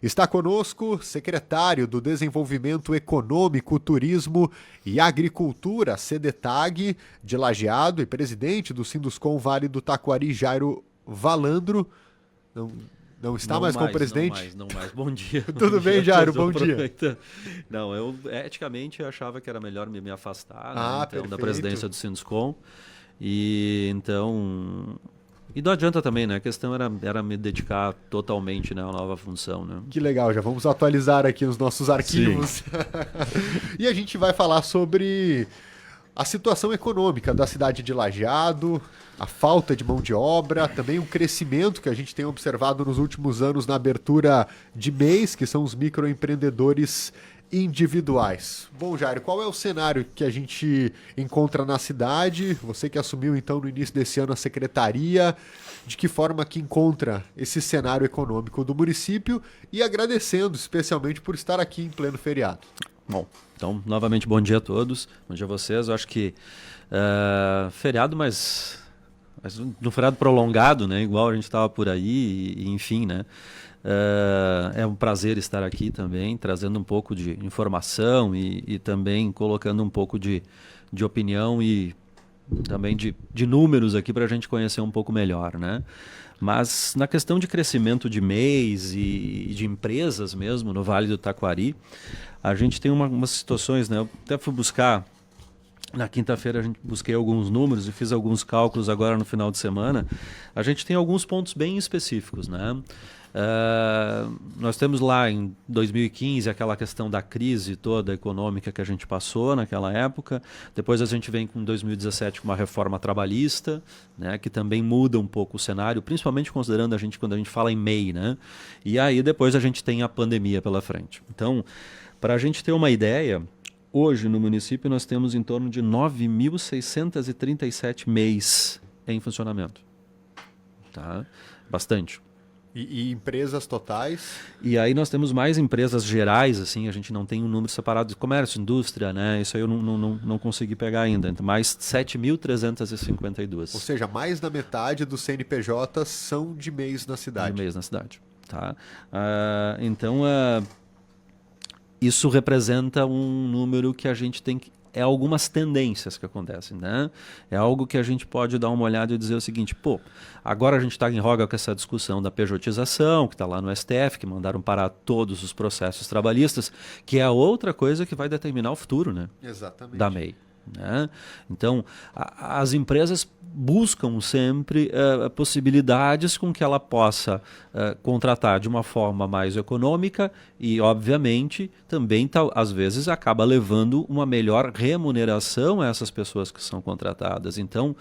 Está conosco o secretário do Desenvolvimento Econômico, Turismo e Agricultura, CDTAG, de Lajeado, e presidente do Sinduscom Vale do Taquari, Jairo Valandro. Não está mais como presidente? Não mais. Bom dia. Tudo bem, Jairo? Bom dia. Não, eu eticamente achava que era melhor me afastar da presidência do Sinduscom. E então... E não adianta também, né? A questão era me dedicar totalmente, né, à nova função, né? Que legal, já vamos atualizar aqui os nossos arquivos. E a gente vai falar sobre a situação econômica da cidade de Lajeado, a falta de mão de obra, também o crescimento que a gente tem observado nos últimos anos na abertura de MEIs, que são os microempreendedores individuais. Bom, Jairo, qual é o cenário que a gente encontra na cidade? Você que assumiu então no início desse ano a secretaria, de que forma que encontra esse cenário econômico do município, e agradecendo especialmente por estar aqui em pleno feriado. Bom, então novamente bom dia a todos, bom dia a vocês. Eu acho que feriado, mas no feriado prolongado, né? Igual a gente estava por aí, e enfim, né? É um prazer estar aqui também, trazendo um pouco de informação e também colocando um pouco de opinião e também de números aqui para a gente conhecer um pouco melhor, né? Mas na questão de crescimento de MEIs e de empresas mesmo no Vale do Taquari, a gente tem umas situações, né? Eu até fui buscar, na quinta-feira a gente busquei alguns números e fiz alguns cálculos agora no final de semana. A gente tem alguns pontos bem específicos, né? Nós temos lá em 2015 aquela questão da crise toda econômica que a gente passou naquela época. Depois a gente vem com 2017 com uma reforma trabalhista, né, que também muda um pouco o cenário, principalmente considerando quando a gente fala em MEI, né? E aí depois a gente tem a pandemia pela frente. Então, para a gente ter uma ideia, hoje no município nós temos em torno de 9.637 MEIs em funcionamento. Tá? Bastante. E empresas totais? E aí nós temos mais empresas gerais, assim, a gente não tem um número separado de comércio, indústria, né? Isso aí eu não consegui pegar ainda. Mais 7.352. Ou seja, mais da metade dos CNPJs são de MEIs na cidade. De MEIs na cidade, tá? Então, isso representa um número que a gente tem que... É algumas tendências que acontecem, né? É algo que a gente pode dar uma olhada e dizer o seguinte, agora a gente está em voga com essa discussão da pejotização, que está lá no STF, que mandaram parar todos os processos trabalhistas, que é a outra coisa que vai determinar o futuro, né? Exatamente. Da MEI. Né? Então, as empresas buscam sempre possibilidades com que ela possa contratar de uma forma mais econômica e, obviamente, também às vezes acaba levando uma melhor remuneração a essas pessoas que são contratadas. Então,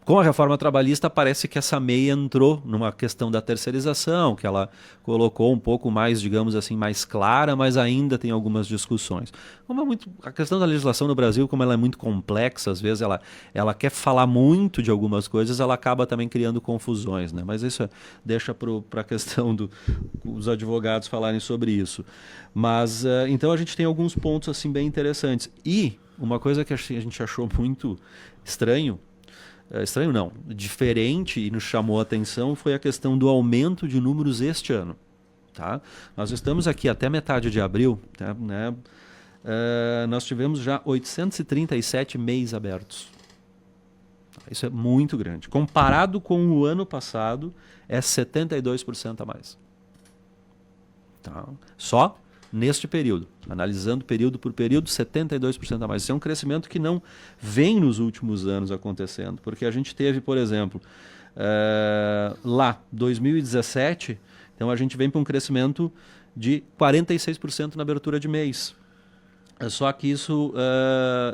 com a reforma trabalhista, parece que essa MEI entrou numa questão da terceirização, que ela colocou um pouco mais, digamos assim, mais clara, mas ainda tem algumas discussões. A questão da legislação no Brasil, como ela é muito complexa, às vezes ela quer falar muito de algumas coisas, ela acaba também criando confusões, né? Mas isso deixa para a questão dos advogados falarem sobre isso. Mas, então, a gente tem alguns pontos assim, bem interessantes. E uma coisa que a gente achou muito estranho não, diferente e nos chamou a atenção foi a questão do aumento de números este ano. Tá? Nós estamos aqui até metade de abril, tá, né? Nós tivemos já 837 MEIs abertos. Isso é muito grande. Comparado com o ano passado, é 72% a mais. Tá? Só neste período, analisando período por período, 72% a mais. Isso é um crescimento que não vem nos últimos anos acontecendo, porque a gente teve, por exemplo, lá, 2017, então a gente vem para um crescimento de 46% na abertura de MEIs. Só que isso,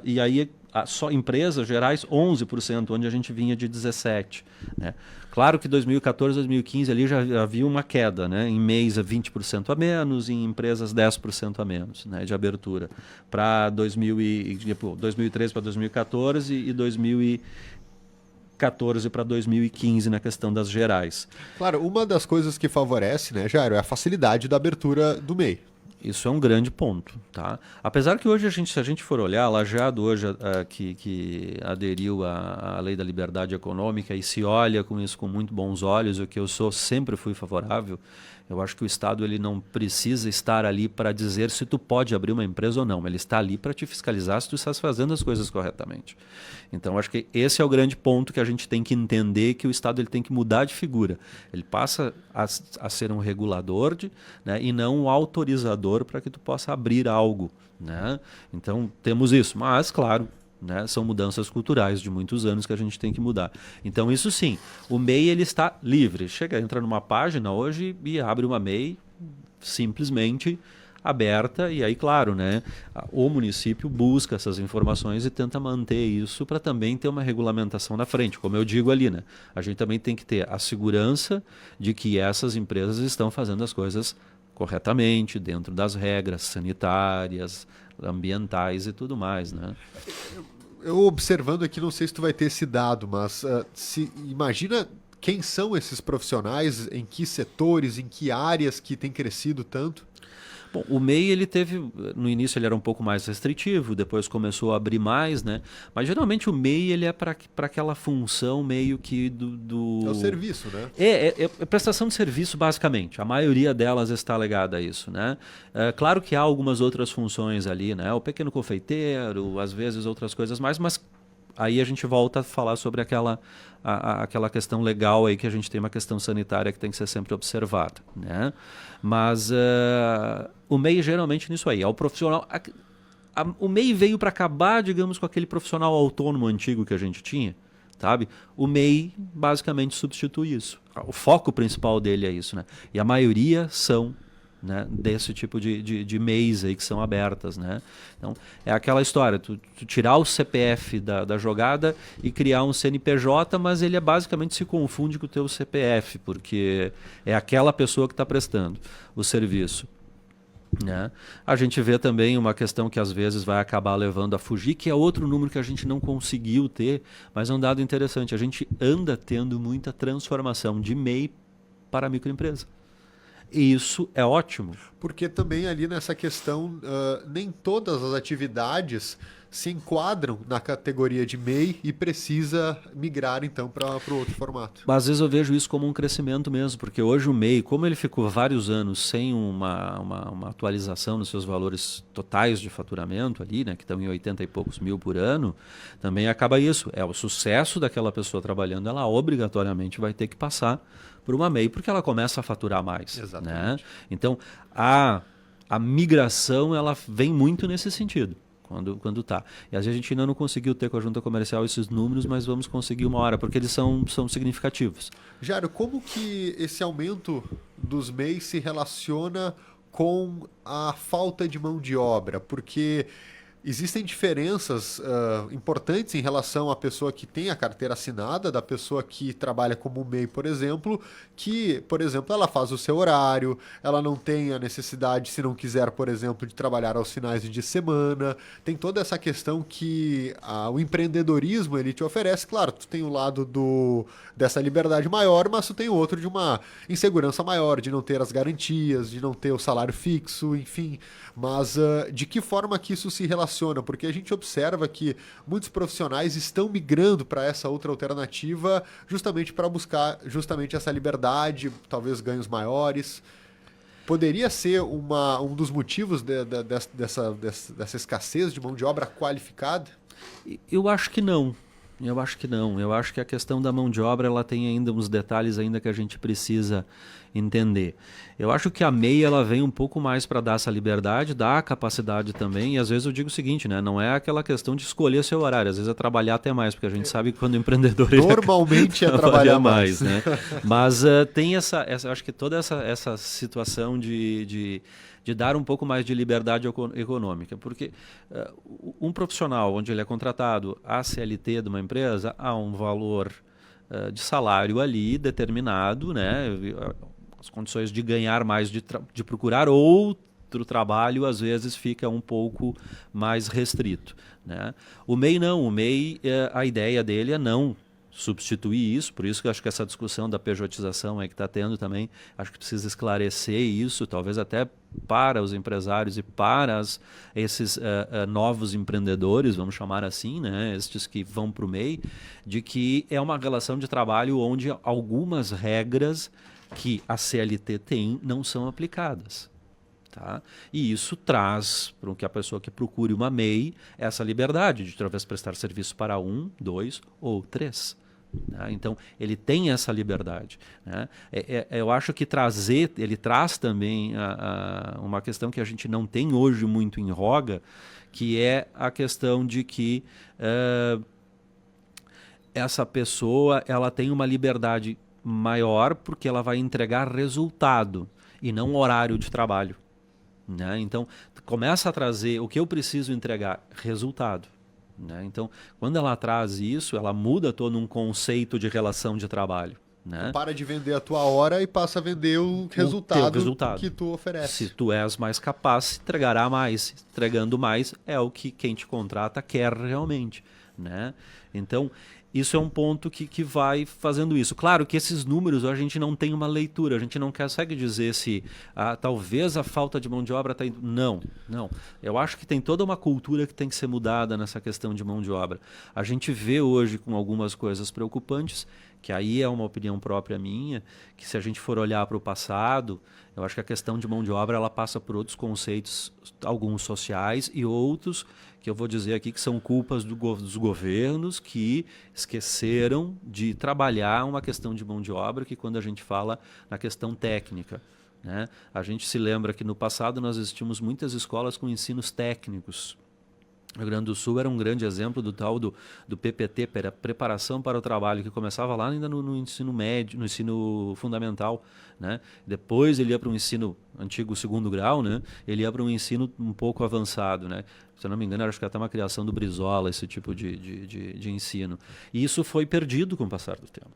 e aí só empresas gerais 11%, onde a gente vinha de 17%. Né? Claro que 2014, 2015 ali já havia uma queda, né? Em MEIs 20% a menos, em empresas 10% a menos, né? De abertura. Para 2013 para 2014 e 2014 para 2015 na questão das gerais. Claro, uma das coisas que favorece, né, Jairo, é a facilidade da abertura do MEI. Isso é um grande ponto, tá? Apesar que hoje, se a gente for olhar, Lajeado hoje que aderiu à Lei da Liberdade Econômica e se olha com isso com muito bons olhos, o que eu sempre fui favorável, Eu acho que o Estado ele não precisa estar ali para dizer se tu pode abrir uma empresa ou não. Ele está ali para te fiscalizar se tu estás fazendo as coisas corretamente. Então, acho que esse é o grande ponto que a gente tem que entender, que o Estado ele tem que mudar de figura. Ele passa a ser um regulador né, e não um autorizador para que tu possa abrir algo. Né? Então, temos isso. Mas, claro, né, são mudanças culturais de muitos anos que a gente tem que mudar. Então, isso sim, o MEI ele está livre. Entra numa página hoje e abre uma MEI simplesmente aberta, e aí, claro, né, o município busca essas informações e tenta manter isso para também ter uma regulamentação na frente. Como eu digo ali, né, a gente também tem que ter a segurança de que essas empresas estão fazendo as coisas corretamente, dentro das regras sanitárias, ambientais e tudo mais, né? Eu observando aqui, não sei se tu vai ter esse dado, mas imagina quem são esses profissionais, em que setores, em que áreas que tem crescido tanto? Bom, o MEI ele teve, no início ele era um pouco mais restritivo, depois começou a abrir mais, né? Mas geralmente o MEI ele é para aquela função meio que É o serviço, né? É prestação de serviço basicamente. A maioria delas está ligada a isso, né? Claro que há algumas outras funções ali, né? O pequeno confeiteiro, às vezes outras coisas mais, mas aí a gente volta a falar sobre aquela questão legal aí, que a gente tem uma questão sanitária que tem que ser sempre observada, né? Mas o MEI geralmente nisso aí, é o profissional... o MEI veio para acabar, digamos, com aquele profissional autônomo antigo que a gente tinha, sabe? O MEI basicamente substitui isso. O foco principal dele é isso, né? E a maioria são, né, desse tipo de MEIs aí que são abertas, né? Então, é aquela história, tu tirar o CPF da jogada e criar um CNPJ, mas ele basicamente se confunde com o teu CPF, porque é aquela pessoa que está prestando o serviço. Né? A gente vê também uma questão que às vezes vai acabar levando a fugir, que é outro número que a gente não conseguiu ter, mas é um dado interessante. A gente anda tendo muita transformação de MEI para microempresa. E isso é ótimo. Porque também ali nessa questão, nem todas as atividades se enquadram na categoria de MEI e precisa migrar então para o outro formato. Mas às vezes eu vejo isso como um crescimento mesmo, porque hoje o MEI, como ele ficou vários anos sem uma atualização nos seus valores totais de faturamento ali, né, que estão em 80 e poucos mil por ano, também acaba isso. É o sucesso daquela pessoa trabalhando, ela obrigatoriamente vai ter que passar por uma MEI, porque ela começa a faturar mais. Exatamente. Né? Então, a migração ela vem muito nesse sentido. Quando tá. E às vezes a gente ainda não conseguiu ter com a junta comercial esses números, mas vamos conseguir uma hora, porque eles são significativos. Jário, como que esse aumento dos MEIs se relaciona com a falta de mão de obra? Porque existem diferenças importantes em relação à pessoa que tem a carteira assinada, da pessoa que trabalha como MEI, por exemplo, que, por exemplo, ela faz o seu horário, ela não tem a necessidade, se não quiser, por exemplo, de trabalhar aos finais de semana. Tem toda essa questão que o empreendedorismo ele te oferece. Claro, tu tem o lado dessa liberdade maior, mas tu tem o outro de uma insegurança maior, de não ter as garantias, de não ter o salário fixo, enfim. Mas de que forma que isso se relaciona? Porque a gente observa que muitos profissionais estão migrando para essa outra alternativa justamente para buscar justamente essa liberdade, talvez ganhos maiores. Poderia ser um dos motivos dessa escassez de mão de obra qualificada? Eu acho que não. Eu acho que não. Eu acho que a questão da mão de obra ela tem ainda uns detalhes ainda que a gente precisa entender. Eu acho que a MEI ela vem um pouco mais para dar essa liberdade, dar a capacidade também. E às vezes eu digo o seguinte, né? Não é aquela questão de escolher seu horário. Às vezes é trabalhar até mais, porque a gente sabe que quando o empreendedor normalmente é trabalhar mais, né? Mas tem acho que toda essa situação de dar um pouco mais de liberdade econômica. Porque um profissional onde ele é contratado a CLT de uma empresa, há um valor de salário ali determinado, né? As condições de ganhar mais, de procurar outro trabalho, às vezes fica um pouco mais restrito. Né? O MEI não. O MEI, a ideia dele é não substituir isso, por isso que eu acho que essa discussão da pejotização aí que está tendo também, acho que precisa esclarecer isso, talvez até para os empresários e para esses novos empreendedores, vamos chamar assim, né, estes que vão para o MEI, de que é uma relação de trabalho onde algumas regras que a CLT tem não são aplicadas. Tá? E isso traz para que a pessoa que procure uma MEI essa liberdade de talvez prestar serviço para 1, 2 ou 3. Né? Então, ele tem essa liberdade. Né? Eu acho que ele traz também uma questão que a gente não tem hoje muito em voga, que é a questão de que essa pessoa ela tem uma liberdade maior porque ela vai entregar resultado e não horário de trabalho. Né? Então, começa a trazer o que eu preciso entregar, resultado. Né? Então, quando ela traz isso, ela muda todo um conceito de relação de trabalho. Né? Para de vender a tua hora e passa a vender o resultado que tu oferece. Se tu és mais capaz, entregará mais. Entregando mais é o que quem te contrata quer realmente. Né? Então, isso é um ponto que vai fazendo isso. Claro que esses números a gente não tem uma leitura, a gente não consegue dizer se talvez a falta de mão de obra está indo. Não. Eu acho que tem toda uma cultura que tem que ser mudada nessa questão de mão de obra. A gente vê hoje com algumas coisas preocupantes, que aí é uma opinião própria minha, que se a gente for olhar para o passado, eu acho que a questão de mão de obra ela passa por outros conceitos, alguns sociais e outros que eu vou dizer aqui que são culpas dos governos que esqueceram de trabalhar uma questão de mão de obra, que quando a gente fala na questão técnica. Né? A gente se lembra que no passado nós tínhamos muitas escolas com ensinos técnicos. O Rio Grande do Sul era um grande exemplo do tal do PPT, preparação para o trabalho, que começava lá ainda no ensino médio, no ensino fundamental. Né? Depois ele ia para um ensino antigo segundo grau, né? Ele ia para um ensino um pouco avançado. Né? Se eu não me engano, acho que até uma criação do Brizola, esse tipo de ensino. E isso foi perdido com o passar do tempo.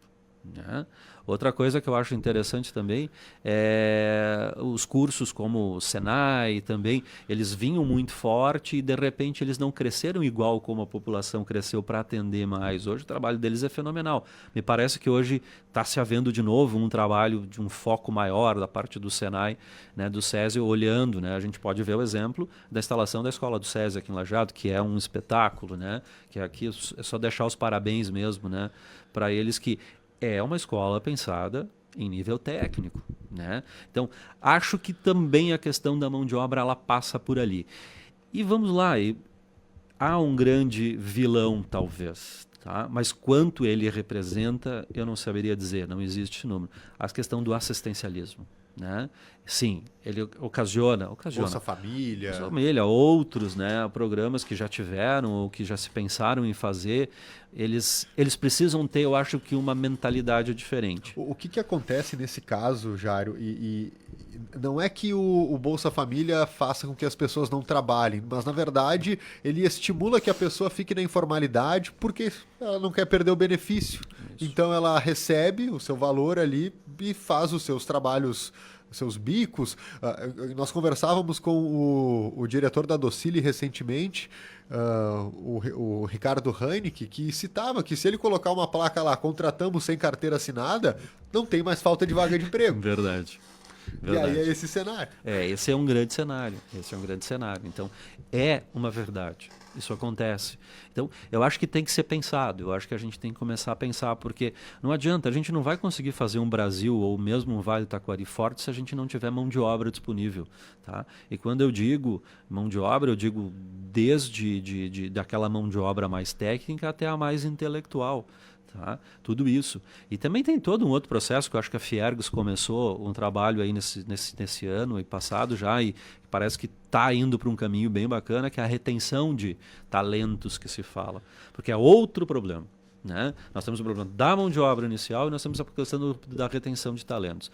Né? Outra coisa que eu acho interessante também é os cursos como o Senai também, eles vinham muito forte e de repente eles não cresceram igual como a população cresceu para atender mais. Hoje o trabalho deles é fenomenal. Me parece que hoje está se havendo de novo um trabalho de um foco maior da parte do Senai, né, do SESI, olhando. Né? A gente pode ver o exemplo da instalação da escola do SESI aqui em Lajeado, que é um espetáculo, né? Que aqui é só deixar os parabéns mesmo, né, para eles, que é uma escola pensada em nível técnico. Né? Então, acho que também a questão da mão de obra ela passa por ali. E vamos lá, há um grande vilão, talvez, tá? Mas quanto ele representa, eu não saberia dizer, não existe esse número. A questão do assistencialismo. Né? Sim, ele ocasiona Bolsa Família. Bolsa Família, outros, né, programas que já tiveram ou que já se pensaram em fazer, eles precisam ter, eu acho que, uma mentalidade diferente. O que acontece nesse caso, Jairo, e não é que o Bolsa Família faça com que as pessoas não trabalhem, mas na verdade ele estimula que a pessoa fique na informalidade porque ela não quer perder o benefício. Isso. Então ela recebe o seu valor ali e faz os seus trabalhos, os seus bicos. Nós conversávamos com o diretor da Docile recentemente, o Ricardo Heineck, que citava que se ele colocar uma placa lá, contratamos sem carteira assinada, não tem mais falta de vaga de emprego. Verdade. E aí é esse cenário. Esse é um grande cenário. Então, é uma verdade. Isso acontece. Então, eu acho que tem que ser pensado. Eu acho que a gente tem que começar a pensar, porque não adianta, a gente não vai conseguir fazer um Brasil ou mesmo um Vale do Taquari forte se a gente não tiver mão de obra disponível. Tá? E quando eu digo mão de obra, eu digo desde daquela mão de obra mais técnica até a mais intelectual. Tá? Tudo isso. E também tem todo um outro processo que eu acho que a Fiergs começou um trabalho aí nesse ano e passado já, e parece que está indo para um caminho bem bacana, que é a retenção de talentos que se fala. Porque é outro problema. Né? Nós temos o problema da mão de obra inicial e nós temos a questão da retenção de talentos.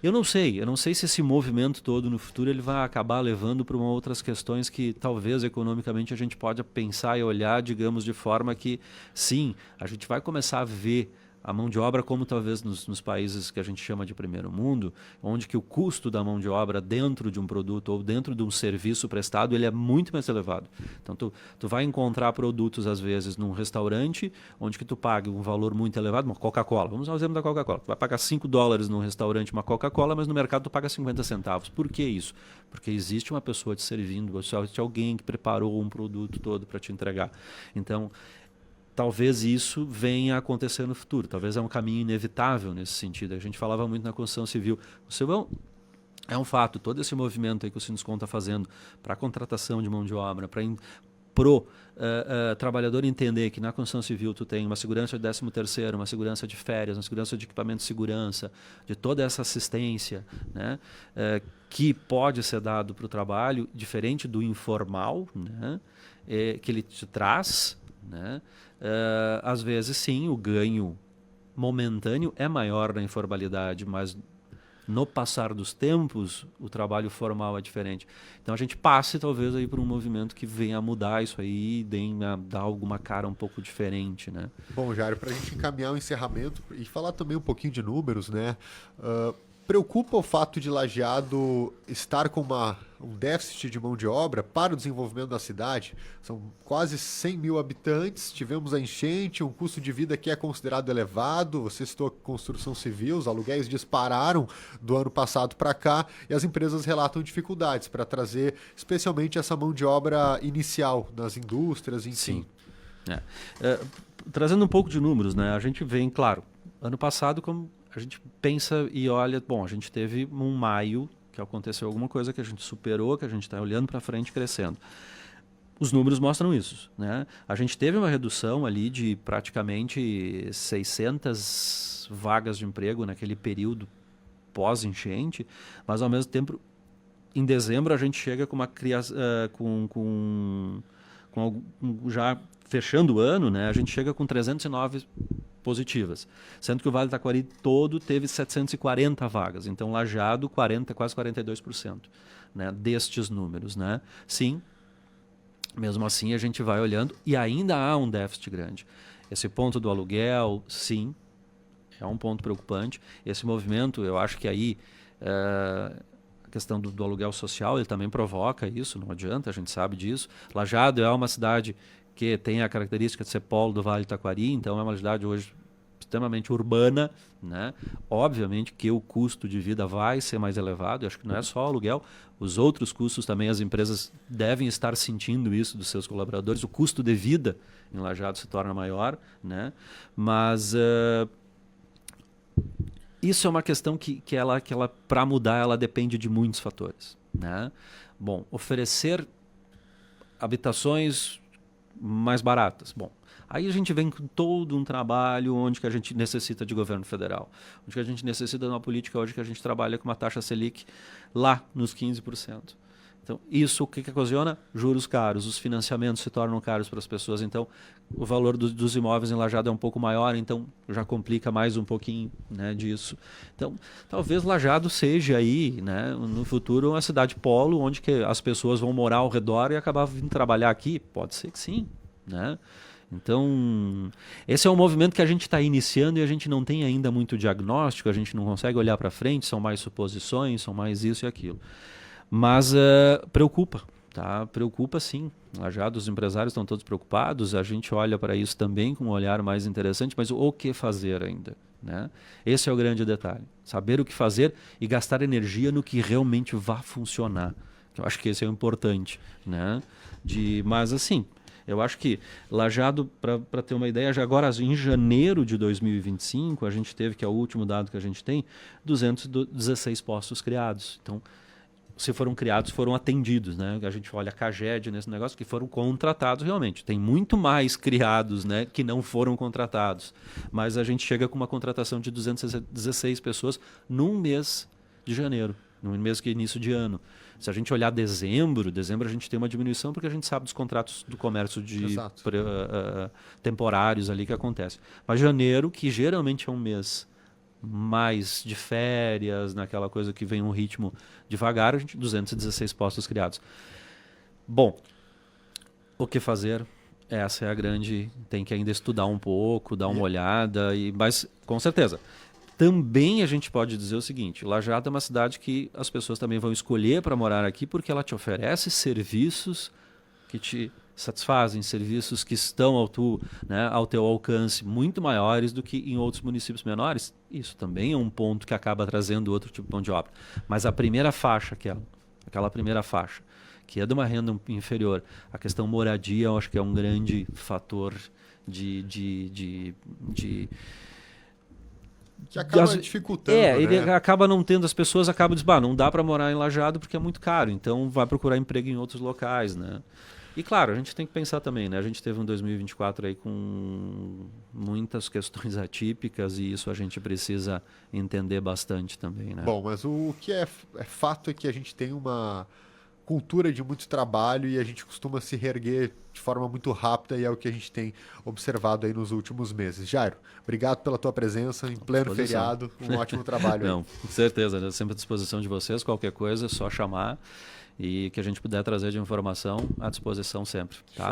Eu não sei se esse movimento todo no futuro ele vai acabar levando para outras questões que talvez economicamente a gente pode pensar e olhar, digamos, de forma que sim, a gente vai começar a ver a mão de obra como talvez nos países que a gente chama de primeiro mundo, onde que o custo da mão de obra dentro de um produto ou dentro de um serviço prestado, ele é muito mais elevado. Então, tu vai encontrar produtos, às vezes, num restaurante, onde que tu paga um valor muito elevado, uma Coca-Cola. Vamos usar o exemplo da Coca-Cola. Tu vai pagar $5 num restaurante uma Coca-Cola, mas no mercado tu paga 50 centavos. Por que isso? Porque existe uma pessoa te servindo, existe alguém que preparou um produto todo para te entregar. Então, talvez isso venha a acontecer no futuro. Talvez é um caminho inevitável nesse sentido. A gente falava muito na construção civil. O civil é um fato. Todo esse movimento aí que o Sinoscom está fazendo para a contratação de mão de obra, para pro trabalhador entender que na construção civil tu tem uma segurança de 13º, uma segurança de férias, uma segurança de equipamento de segurança, de toda essa assistência, né, que pode ser dado para o trabalho, diferente do informal, né, que ele te traz, né, às vezes sim, o ganho momentâneo é maior na informalidade, mas no passar dos tempos, o trabalho formal é diferente. Então a gente passe talvez aí por um movimento que venha a mudar isso aí e dar alguma cara um pouco diferente, né? Bom, Jairo, para a gente encaminhar o encerramento e falar também um pouquinho de números, né? Preocupa o fato de Lajeado estar com um déficit de mão de obra para o desenvolvimento da cidade? São quase 100 mil habitantes, tivemos a enchente, um custo de vida que é considerado elevado, você citou a construção civil, os aluguéis dispararam do ano passado para cá e as empresas relatam dificuldades para trazer especialmente essa mão de obra inicial nas indústrias, enfim. Sim. Trazendo um pouco de números, né? A gente vem, claro, ano passado como a gente pensa e olha, bom, a gente teve um maio que aconteceu alguma coisa que a gente superou, que a gente está olhando para frente crescendo. Os números mostram isso, né? A gente teve uma redução ali de praticamente 600 vagas de emprego naquele período pós-enchente, mas ao mesmo tempo, em dezembro a gente chega com uma criação, já fechando o ano, né? A gente chega com 309 positivas, sendo que o Vale do Taquari todo teve 740 vagas, então Lajeado quase 42%, né, destes números, né? Sim, mesmo assim a gente vai olhando e ainda há um déficit grande. Esse ponto do aluguel, sim, é um ponto preocupante. Esse movimento, eu acho que aí a questão do aluguel social, ele também provoca isso, não adianta, a gente sabe disso. Lajeado é uma cidade que tem a característica de ser polo do Vale do Taquari, então é uma cidade hoje extremamente urbana, né? Obviamente que o custo de vida vai ser mais elevado, eu acho que não é só o aluguel, os outros custos também as empresas devem estar sentindo isso dos seus colaboradores, o custo de vida em Lajeado se torna maior, né? Mas isso é uma questão que ela para mudar, ela depende de muitos fatores, né? Bom, oferecer habitações mais baratas. Bom, aí a gente vem com todo um trabalho onde que a gente necessita de governo federal, onde que a gente necessita de uma política hoje que a gente trabalha com uma taxa Selic lá nos 15%. Então, isso o que ocasiona? Juros caros, os financiamentos se tornam caros para as pessoas, então o valor dos imóveis em Lajeado é um pouco maior, então já complica mais um pouquinho, né, disso. Então, talvez Lajeado seja aí, né, no futuro uma cidade polo, onde que as pessoas vão morar ao redor e acabar vindo trabalhar aqui? Pode ser que sim, né? Então, esse é um movimento que a gente está iniciando e a gente não tem ainda muito diagnóstico, a gente não consegue olhar para frente, são mais suposições, são mais isso e aquilo. Mas preocupa, tá? Preocupa sim. Lajeado, os empresários estão todos preocupados, a gente olha para isso também com um olhar mais interessante, mas o que fazer ainda, né? Esse é o grande detalhe. Saber o que fazer e gastar energia no que realmente vai funcionar. Eu acho que esse é o importante, né? Mas assim, eu acho que Lajeado, para ter uma ideia, já agora em janeiro de 2025, a gente teve, que é o último dado que a gente tem, 216 postos criados. Então, se foram criados, foram atendidos, né? A gente olha a CAGED nesse negócio, que foram contratados realmente. Tem muito mais criados, né, que não foram contratados. Mas a gente chega com uma contratação de 216 pessoas num mês de janeiro, num mês que é início de ano. Se a gente olhar dezembro a gente tem uma diminuição porque a gente sabe dos contratos do comércio de temporários ali que acontecem. Mas janeiro, que geralmente é um mês mais de férias, naquela coisa que vem um ritmo devagar, a gente 216 postos criados. Bom, o que fazer? Essa é a grande... Tem que ainda estudar um pouco, dar uma olhada, mas com certeza. Também a gente pode dizer o seguinte, Lajeado é uma cidade que as pessoas também vão escolher para morar aqui porque ela te oferece serviços que te satisfazem, serviços que estão ao teu alcance muito maiores do que em outros municípios menores. Isso também é um ponto que acaba trazendo outro tipo de mão de obra. Mas a primeira faixa, aquela primeira faixa, que é de uma renda inferior. A questão moradia, eu acho que é um grande fator de que acaba dificultando, ele né? acaba não tendo, as pessoas acabam dizendo, não dá para morar em Lajeado porque é muito caro, então vai procurar emprego em outros locais, né? E claro, a gente tem que pensar também, né? A gente teve um 2024 aí com muitas questões atípicas e isso a gente precisa entender bastante também, né? Bom, mas o que é fato é que a gente tem uma cultura de muito trabalho e a gente costuma se reerguer de forma muito rápida e é o que a gente tem observado aí nos últimos meses. Jairo, obrigado pela tua presença em pleno feriado, um ótimo trabalho. Não, com certeza, né? Sempre à disposição de vocês, qualquer coisa é só chamar e que a gente puder trazer de informação à disposição sempre, tá?